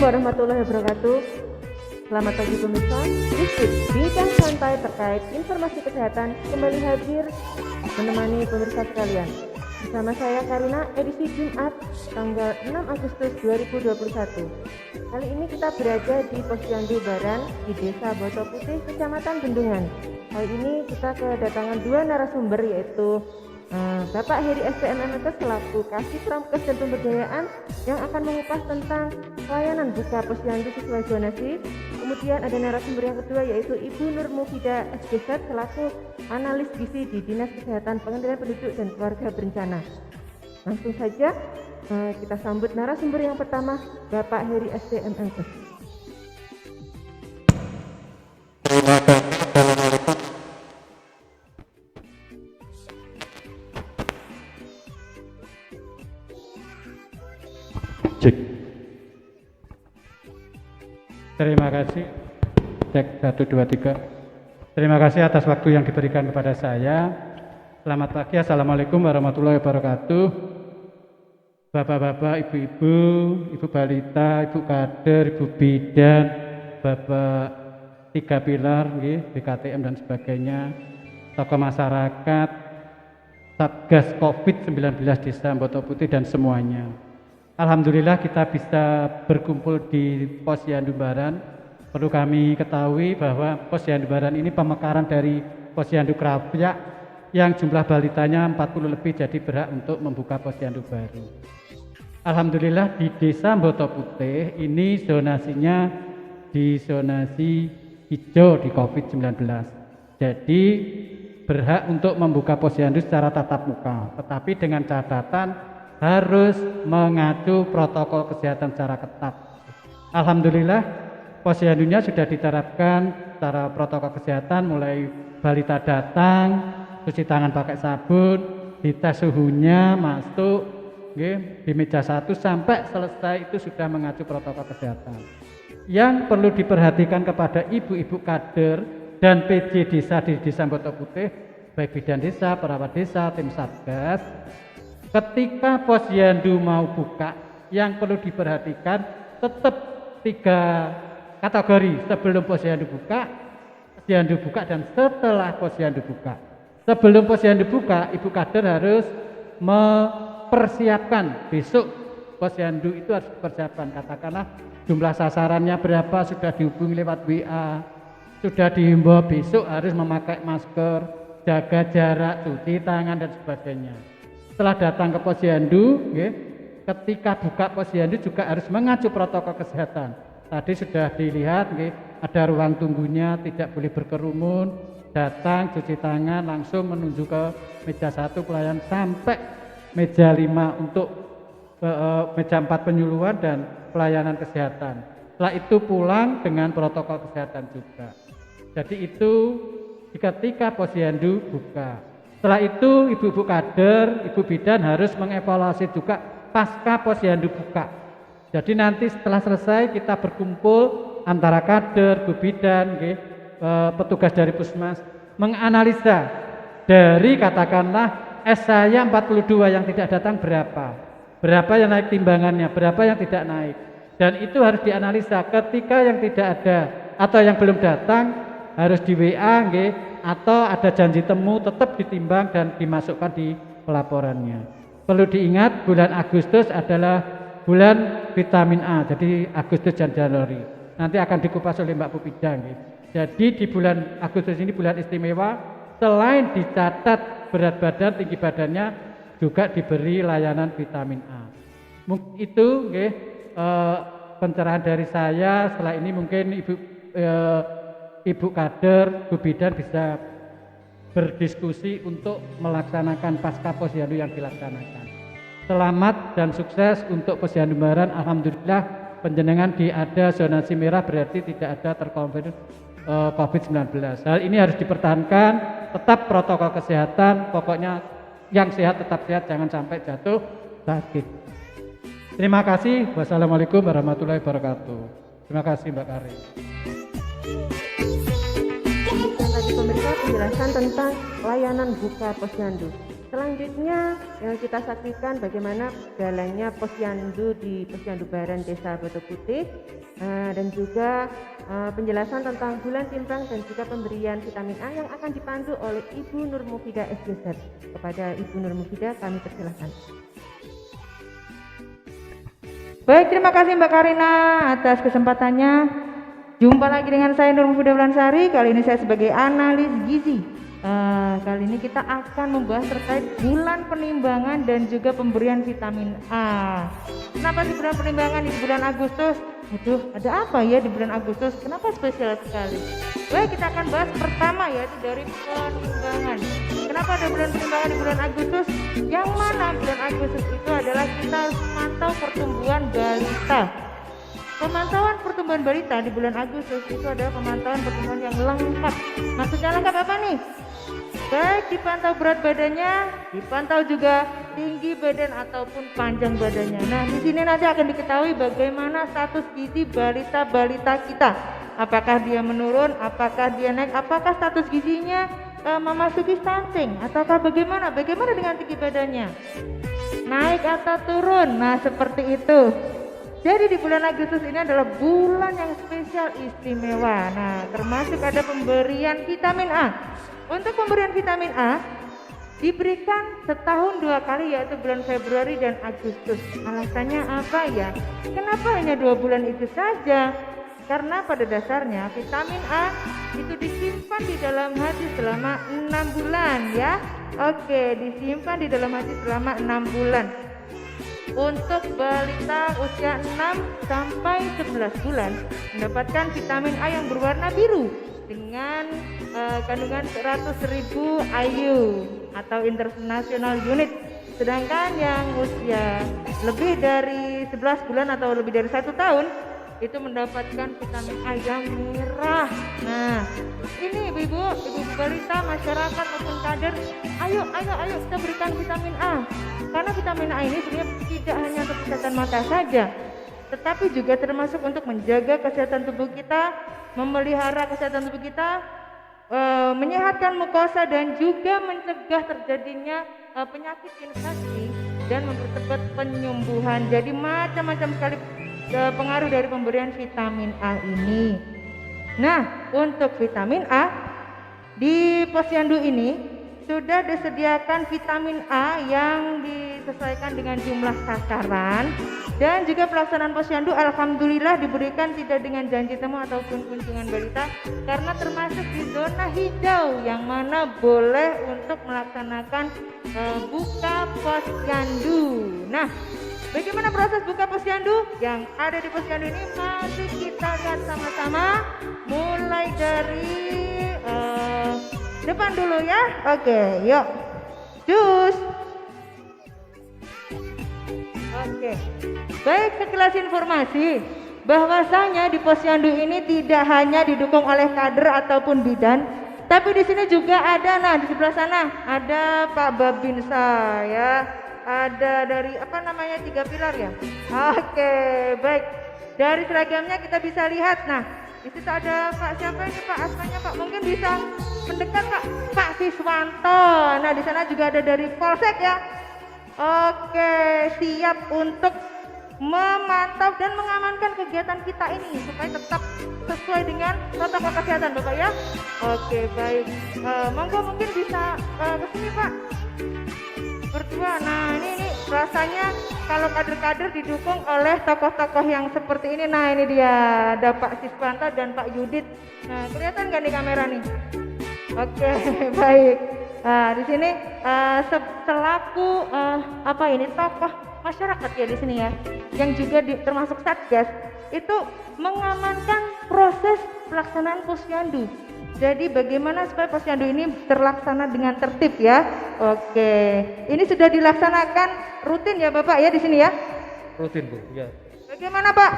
warahmatullahi wabarakatuh. Selamat pagi pemirsa. Dikit bincang santai terkait informasi kesehatan kembali hadir menemani pemirsa sekalian. Bersama saya Karina, edisi Jumat tanggal 6 Agustus 2021. Kali ini kita berada di Posyandu Baran di Desa Boto Putih, Kecamatan Bendungan. Kali ini kita kedatangan dua narasumber, yaitu Bapak Heri SPMMK selaku Kasih Pramkes dan Pemberdayaan yang akan mengupas tentang pelayanan buka posyandu sesuai zonasi. Kemudian ada narasumber yang kedua, yaitu Ibu Nur Mufidah SGZ selaku analis gizi di Dinas Kesehatan Pengendalian Penduduk dan Keluarga Berencana. Langsung saja kita sambut narasumber yang pertama, Bapak Heri SPMMK. Cek. Terima kasih. Cek 1, 2, 3. Terima kasih atas waktu yang diberikan kepada saya. Selamat pagi, assalamualaikum warahmatullahi wabarakatuh. Bapak-bapak, ibu-ibu, ibu balita, ibu kader, ibu bidan, bapak tiga pilar, BKTM dan sebagainya, tokoh masyarakat, Satgas COVID-19 Desa Boto Putih dan semuanya. Alhamdulillah kita bisa berkumpul di Posyandu Baran. Perlu kami ketahui bahwa Posyandu Baran ini pemekaran dari Posyandu Krapyak yang jumlah balitanya 40 lebih, jadi berhak untuk membuka posyandu baru. Alhamdulillah di Desa Boto Putih ini zonasinya di zonasi hijau di COVID-19. Jadi berhak untuk membuka posyandu secara tatap muka, tetapi dengan catatan harus mengacu protokol kesehatan secara ketat. Alhamdulillah posyandunya sudah diterapkan secara protokol kesehatan, mulai balita datang, cuci tangan pakai sabun, dites suhunya, masuk di meja 1 sampai selesai itu sudah mengacu protokol kesehatan. Yang perlu diperhatikan kepada ibu-ibu kader dan PJ desa di Desa Boto Putih, baik bidan desa, perawat desa, tim satgas, ketika posyandu mau buka, yang perlu diperhatikan tetap 3 kategori: sebelum posyandu buka dan setelah posyandu buka. Sebelum posyandu buka, ibu kader harus mempersiapkan, besok posyandu itu harus dipersiapkan, katakanlah jumlah sasarannya berapa, sudah dihubungi lewat WA, sudah dihimbau besok harus memakai masker, jaga jarak, cuci tangan dan sebagainya. Setelah datang ke posyandu, ketika buka posyandu juga harus mengacu protokol kesehatan. Tadi sudah dilihat, ada ruang tunggunya, tidak boleh berkerumun, datang cuci tangan, langsung menuju ke meja 1 pelayan sampai meja 5 untuk meja 4 penyuluhan dan pelayanan kesehatan. Setelah itu pulang dengan protokol kesehatan juga. Jadi itu ketika posyandu buka. Setelah itu ibu-ibu kader, ibu bidan harus mengevaluasi juga pasca posyandu buka. Jadi nanti setelah selesai kita berkumpul antara kader, ibu bidan, petugas dari puskesmas menganalisa dari katakanlah saya 42 yang tidak datang berapa yang naik timbangannya, berapa yang tidak naik, dan itu harus dianalisa. Ketika yang tidak ada atau yang belum datang harus di WA, atau ada janji temu, tetap ditimbang dan dimasukkan di pelaporannya. Perlu diingat bulan Agustus adalah bulan vitamin A, jadi Agustus dan Januari nanti akan dikupas oleh Mbak Pupidah. Jadi di bulan Agustus ini bulan istimewa, selain dicatat berat badan, tinggi badannya, juga diberi layanan vitamin A. Mungkin itu pencerahan dari saya. Setelah ini mungkin ibu kader, ibu bidan bisa berdiskusi untuk melaksanakan pasca posyandu yang dilaksanakan. Selamat dan sukses untuk Posyandu Baran. Alhamdulillah penjenengan ada zonasi merah, berarti tidak ada terkonfirmasi COVID-19. Hal ini harus dipertahankan, tetap protokol kesehatan, pokoknya yang sehat tetap sehat, jangan sampai jatuh sakit. Terima kasih. Wassalamualaikum warahmatullahi wabarakatuh. Terima kasih Mbak Kari. Tadi pemirsa penjelasan tentang layanan buka posyandu. Selanjutnya yang kita saksikan bagaimana jalannya posyandu di Posyandu Baran Desa Batu Putih, dan juga penjelasan tentang bulan timbang dan juga pemberian vitamin A yang akan dipandu oleh Ibu Nur Mufidah SJZ. Kepada Ibu Nur Mufidah kami persilahkan. Baik, terima kasih Mbak Karina atas kesempatannya. Jumpa lagi dengan saya Nur Mufidah Wulansari. Kali ini saya sebagai analis gizi. Kali ini kita akan membahas terkait bulan penimbangan dan juga pemberian vitamin A. Kenapa di bulan penimbangan di bulan Agustus? Aduh, ada apa ya di bulan Agustus? Kenapa spesial sekali? Baik, kita akan bahas pertama yaitu dari penimbangan. Kenapa ada bulan penimbangan di bulan Agustus? Yang mana bulan Agustus itu adalah kita harus memantau pertumbuhan balita. Pemantauan pertumbuhan balita di bulan Agustus itu adalah pemantauan pertumbuhan yang lengkap. Maksudnya lengkap apa nih? Baik dipantau berat badannya, dipantau juga tinggi badan ataupun panjang badannya. Nah, di sini nanti akan diketahui bagaimana status gizi balita-balita kita. Apakah dia menurun, apakah dia naik, apakah status gizinya memasuki stunting, ataukah bagaimana? Bagaimana dengan tinggi badannya? Naik atau turun? Nah, seperti itu. Jadi di bulan Agustus ini adalah bulan yang spesial istimewa. Nah, termasuk ada pemberian vitamin A. Untuk pemberian vitamin A diberikan setahun 2 kali yaitu bulan Februari dan Agustus. Alasannya apa ya? Kenapa hanya 2 bulan itu saja? Karena pada dasarnya vitamin A itu disimpan di dalam hati selama 6 bulan ya. Oke, disimpan di dalam hati selama 6 bulan. Untuk balita usia 6 sampai 11 bulan mendapatkan vitamin A yang berwarna biru dengan kandungan 100.000 IU atau International Unit. Sedangkan yang usia lebih dari 11 bulan atau lebih dari 1 tahun itu mendapatkan vitamin A yang merah. Nah, ini ibu balita, masyarakat maupun kader, ayo kita berikan vitamin A. Karena vitamin A ini sebenarnya tidak hanya untuk kesehatan mata saja, tetapi juga termasuk untuk menjaga kesehatan tubuh kita, memelihara kesehatan tubuh kita, menyehatkan mukosa dan juga mencegah terjadinya penyakit infeksi dan mempercepat penyembuhan. Jadi macam-macam sekali pengaruh dari pemberian vitamin A ini. Nah, untuk vitamin A di posyandu ini sudah disediakan vitamin A yang disesuaikan dengan jumlah sasaran dan juga pelaksanaan posyandu alhamdulillah diberikan tidak dengan janji temu ataupun kunjungan balita karena termasuk di zona hijau yang mana boleh untuk melaksanakan buka posyandu. Nah, bagaimana proses buka posyandu yang ada di posyandu ini? Mari kita lihat sama-sama mulai dari depan dulu ya. Oke, yuk. Jus. Oke. Baik, sekilas informasi bahwasanya di posyandu ini tidak hanya didukung oleh kader ataupun bidan, tapi di sini juga ada, nah di sebelah sana ada Pak Babinsa ya. Ada dari apa namanya 3 pilar ya. Oke, baik. Dari seragamnya kita bisa lihat. Nah, di situ ada Pak siapa ini Pak asmanya Pak, mungkin bisa mendekat Pak Siswanto. Nah, di sana juga ada dari Polsek ya. Oke, siap untuk memantau dan mengamankan kegiatan kita ini supaya tetap sesuai dengan protokol kesehatan Bapak ya. Oke, baik. Monggo mungkin bisa ke sini Pak. Berdua. Nah, ini rasanya kalau kader-kader didukung oleh tokoh-tokoh yang seperti ini. Nah, ini dia ada Pak Siswanto dan Pak Yudit. Nah, kelihatan nggak di kamera nih? Oke, baik. Nah, di sini selaku apa ini tokoh masyarakat ya di sini ya, yang juga termasuk satgas itu mengamankan proses pelaksanaan posyandu. Jadi bagaimana supaya posyandu ini terlaksana dengan tertib ya? Oke, ini sudah dilaksanakan rutin ya Bapak ya di sini ya? Rutin Bu, ya. Bagaimana Pak?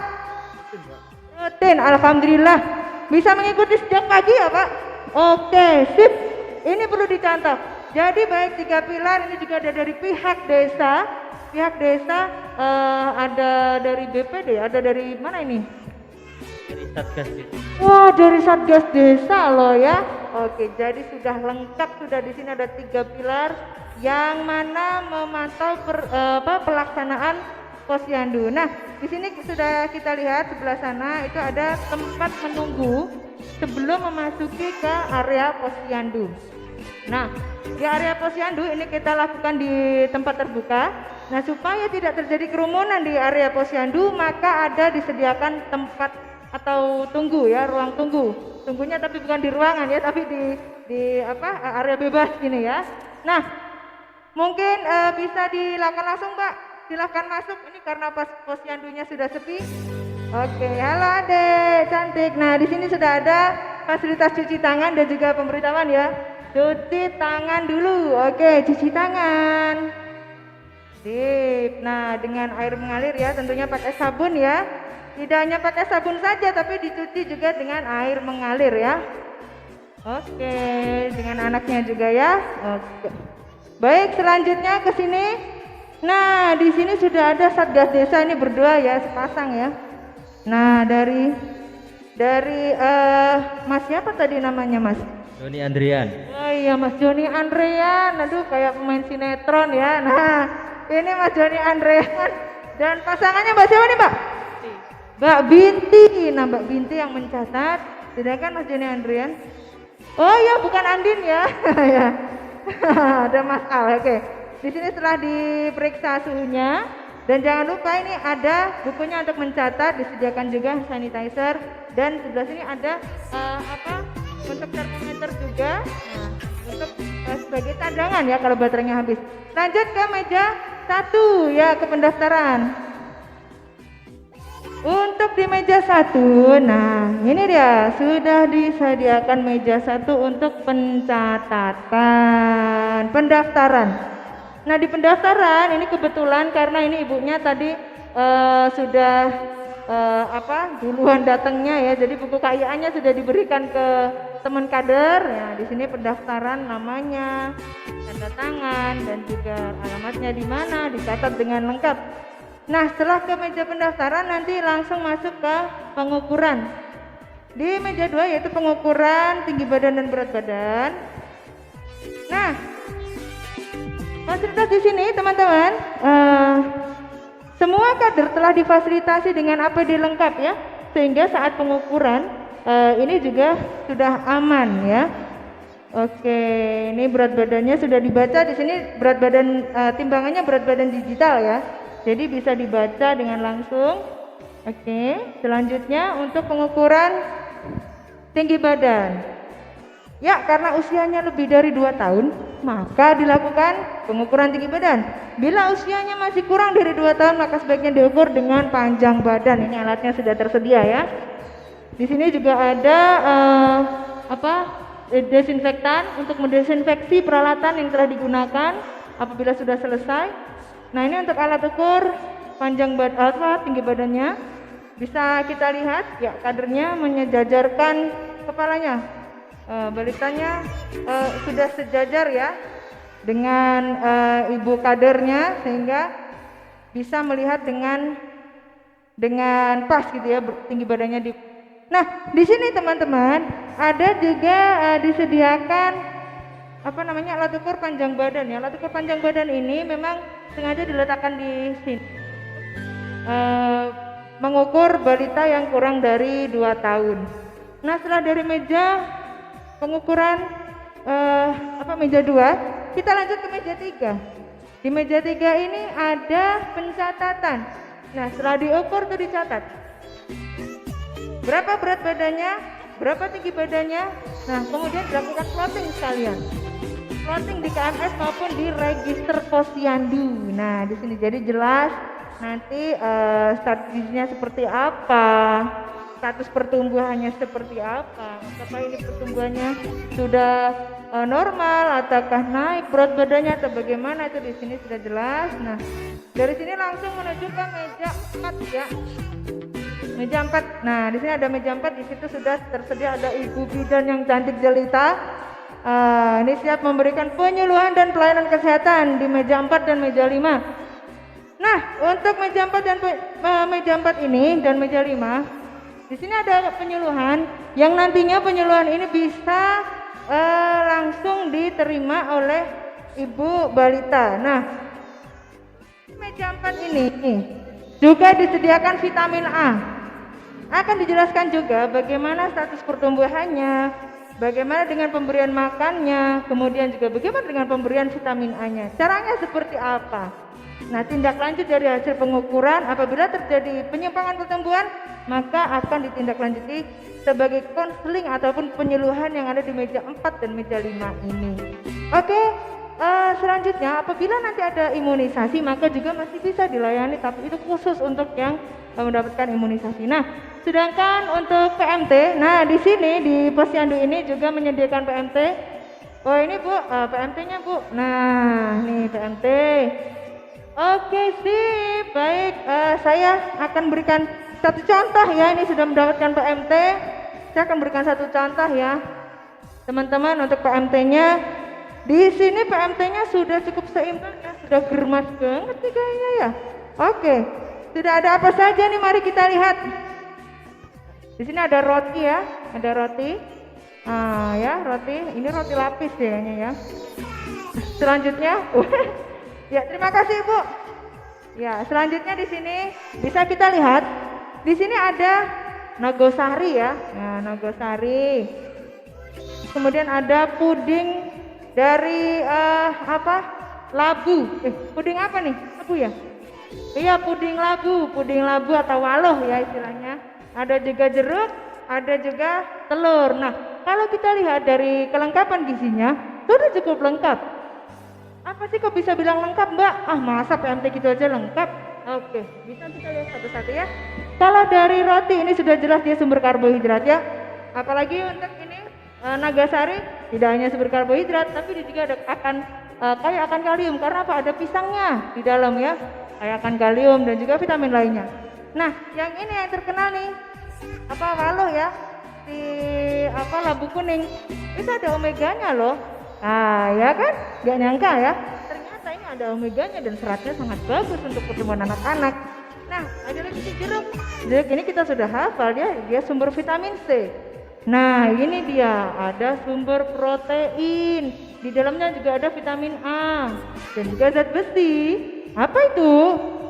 Rutin Pak. Rutin, alhamdulillah. Bisa mengikuti sejak pagi ya Pak? Oke, sip. Ini perlu dicontoh. Jadi baik 3 pilar ini juga ada dari pihak desa. Pihak desa ada dari BPD, ada dari mana ini? Dari Satgas Desa. Wah, dari Satgas Desa loh ya. Oke, jadi sudah lengkap, sudah di sini ada 3 pilar yang mana memantau pelaksanaan posyandu. Nah, di sini sudah kita lihat sebelah sana itu ada tempat menunggu sebelum memasuki ke area posyandu. Nah, di area posyandu ini kita lakukan di tempat terbuka. Nah, supaya tidak terjadi kerumunan di area posyandu, maka ada disediakan tempat atau tunggu ya, ruang tunggu. Tunggunya tapi bukan di ruangan ya, tapi di area bebas gini ya. Nah, mungkin bisa dilakukan langsung, Mbak. Silahkan masuk ini karena posyandunya sudah sepi. Oke, halo Adek, cantik. Nah, di sini sudah ada fasilitas cuci tangan dan juga pemberitahuan ya. Cuci tangan dulu. Oke, cuci tangan. Sip. Nah, dengan air mengalir ya, tentunya pakai sabun ya. Tidak hanya pakai sabun saja, tapi dicuci juga dengan air mengalir ya. Oke, dengan anaknya juga ya. Oke. Baik, selanjutnya ke sini. Nah, di sini sudah ada Satgas Desa ini berdua ya, sepasang ya. Nah, dari Mas siapa tadi namanya, Mas? Joni Andrian. Oh iya, Mas Joni Andrian. Aduh, kayak pemain sinetron ya. Nah, ini Mas Joni Andrian dan pasangannya Mbak siapa nih, Mbak? Mbak Binti. Nah, Mbak Binti yang mencatat, sedangkan Mas Joni Andrian. Oh iya, bukan Andin ya. Ya. Ada Mas Al. Oke. Di sini setelah diperiksa suhunya dan jangan lupa ini ada bukunya untuk mencatat, disediakan juga sanitizer dan sebelah sini ada untuk termometer juga. Nah, untuk sebagai cadangan ya kalau baterainya habis. Lanjut ke meja 1 ya, ke pendaftaran. Untuk di meja 1, nah ini dia sudah disediakan meja 1 untuk pencatatan pendaftaran. Nah, di pendaftaran ini kebetulan karena ini ibunya tadi sudah duluan datangnya ya, jadi buku KIA-nya sudah diberikan ke teman kader ya. Di sini pendaftaran namanya, tanda tangan dan juga alamatnya di mana dicatat dengan lengkap. Nah, setelah ke meja pendaftaran nanti langsung masuk ke pengukuran. Di meja 2 yaitu pengukuran tinggi badan dan berat badan. Nah, fasilitas di sini teman-teman, semua kader telah difasilitasi dengan APD lengkap ya, sehingga saat pengukuran ini juga sudah aman ya. Oke, ini berat badannya sudah dibaca di sini, berat badan timbangannya berat badan digital ya, jadi bisa dibaca dengan langsung. Oke, selanjutnya untuk pengukuran tinggi badan. Ya, karena usianya lebih dari 2 tahun, maka dilakukan pengukuran tinggi badan. Bila usianya masih kurang dari 2 tahun, maka sebaiknya diukur dengan panjang badan. Ini alatnya sudah tersedia ya. Di sini juga ada desinfektan untuk mendesinfeksi peralatan yang telah digunakan apabila sudah selesai. Nah, ini untuk alat ukur panjang badan, tinggi badannya. Bisa kita lihat ya, kadernya menyejajarkan kepalanya. Balitanya sudah sejajar ya dengan ibu kadernya, sehingga bisa melihat dengan pas gitu ya tinggi badannya di. Nah, di sini teman-teman ada juga disediakan alat ukur panjang badan ya. Alat ukur panjang badan ini memang sengaja diletakkan di sini mengukur balita yang kurang dari 2 tahun. Nah, setelah dari meja pengukuran meja 2, kita lanjut ke meja 3. Di meja 3 ini ada pencatatan. Nah, setelah diukur tuh dicatat berapa berat badannya, berapa tinggi badannya. Nah, kemudian dilakukan plotting sekalian, plotting di KMS maupun di register posyandu. Nah, di sini jadi jelas nanti statusnya seperti apa, status pertumbuhannya seperti apa, apakah ini pertumbuhannya sudah normal ataukah naik berat badannya atau bagaimana, itu di sini sudah jelas. Nah, dari sini langsung menuju ke meja 4 ya. Meja 4. Nah, di sini ada meja 4, di situ sudah tersedia ada ibu bidan yang cantik jelita. Ini siap memberikan penyuluhan dan pelayanan kesehatan di meja 4 dan meja 5. Nah, untuk meja 4 dan meja 4 ini dan meja 5, di sini ada penyuluhan yang nantinya penyuluhan ini bisa langsung diterima oleh Ibu balita. Nah, meja 4 ini juga disediakan vitamin A. Akan dijelaskan juga bagaimana status pertumbuhannya, bagaimana dengan pemberian makannya, kemudian juga bagaimana dengan pemberian vitamin A-nya. Caranya seperti apa? Nah, tindak lanjut dari hasil pengukuran apabila terjadi penyimpangan pertumbuhan, maka akan ditindaklanjuti sebagai konseling ataupun penyuluhan yang ada di meja 4 dan meja 5 ini. Oke, selanjutnya apabila nanti ada imunisasi maka juga masih bisa dilayani, tapi itu khusus untuk yang mendapatkan imunisasi. Nah, sedangkan untuk PMT, nah di sini di Posyandu ini juga menyediakan PMT. Oh ini Bu, PMT-nya Bu. Nah, nih PMT. Oke sip, baik. Saya akan berikan satu contoh ya. Ini sudah mendapatkan PMT. Saya akan berikan satu contoh ya, teman-teman untuk PMT-nya. Di sini PMT-nya sudah cukup seimbang ya, sudah germas banget nih kayaknya ya. Oke, sudah ada apa saja nih? Mari kita lihat. Di sini ada roti ya, ada roti. Ya roti. Ini roti lapis kayaknya ya. Selanjutnya. Ya, terima kasih Bu. Ya, selanjutnya di sini bisa kita lihat. Di sini ada nogosari ya. Nah, nogosari. Kemudian ada puding dari labu. Puding apa nih? Labu ya? Iya, puding labu atau waloh ya istilahnya. Ada juga jeruk, ada juga telur. Nah, kalau kita lihat dari kelengkapan gizinya, sudah cukup lengkap. Apa sih kok bisa bilang lengkap Mbak? Masa PMT gitu aja lengkap? Oke, bisa kita lihat satu-satu ya. Kalau dari roti ini sudah jelas dia sumber karbohidrat ya. Apalagi untuk ini nagasari tidak hanya sumber karbohidrat, tapi dia juga kaya akan kalium karena apa? Ada pisangnya di dalam ya. Kaya akan kalium dan juga vitamin lainnya. Nah, yang ini yang terkenal nih, waloh ya, di labu kuning itu ada omeganya loh. Ya kan? Gak nyangka ya. Ternyata ini ada omeganya dan seratnya sangat bagus untuk pertumbuhan anak-anak. Nah, ada lagi jeruk. Jeruk ini kita sudah hafal dia sumber vitamin C. Nah, ini dia ada sumber protein. Di dalamnya juga ada vitamin A dan juga zat besi. Apa itu?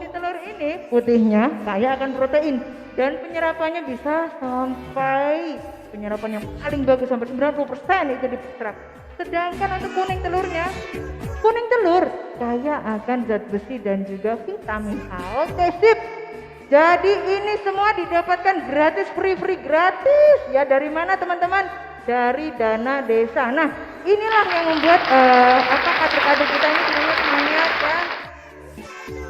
Si telur ini putihnya kaya akan protein dan penyerapannya bisa sampai penyerapan yang paling bagus sampai 90% itu diserap. Sedangkan untuk kuning telur kaya akan zat besi dan juga vitamin A. Oke, sip. Jadi ini semua didapatkan gratis, free gratis ya. Dari mana teman-teman? Dari dana desa. Nah, inilah yang membuat kader-kader kita ini semangat ya.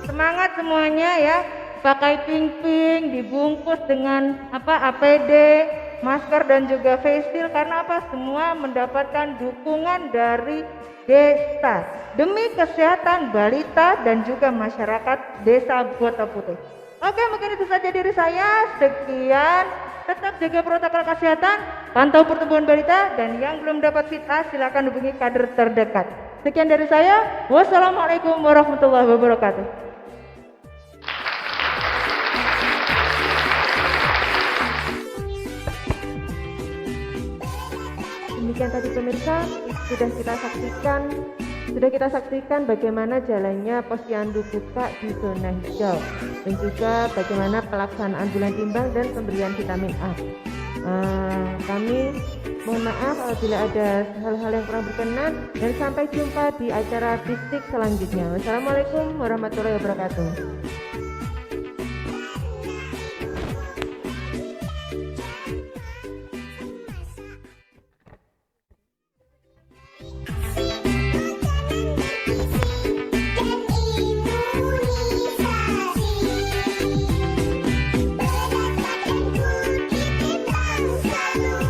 Semangat semuanya ya. Pakai pink-pink, dibungkus dengan APD, masker dan juga face shield karena apa? Semua mendapatkan dukungan dari desa demi kesehatan balita dan juga masyarakat desa Kota Putih. Oke, mungkin itu saja dari saya. Sekian. Tetap jaga protokol kesehatan, pantau pertumbuhan balita, dan yang belum dapat fit A silakan hubungi kader terdekat. Sekian dari saya. Wassalamualaikum warahmatullahi wabarakatuh. Demikian tadi pemirsa, sudah kita saksikan bagaimana jalannya Posyandu buka di zona hijau dan juga bagaimana pelaksanaan bulan timbang dan pemberian vitamin A. Kami mohon maaf apabila ada hal-hal yang kurang berkenan dan sampai jumpa di acara fisik selanjutnya. Wassalamualaikum warahmatullahi wabarakatuh. Imunisasi.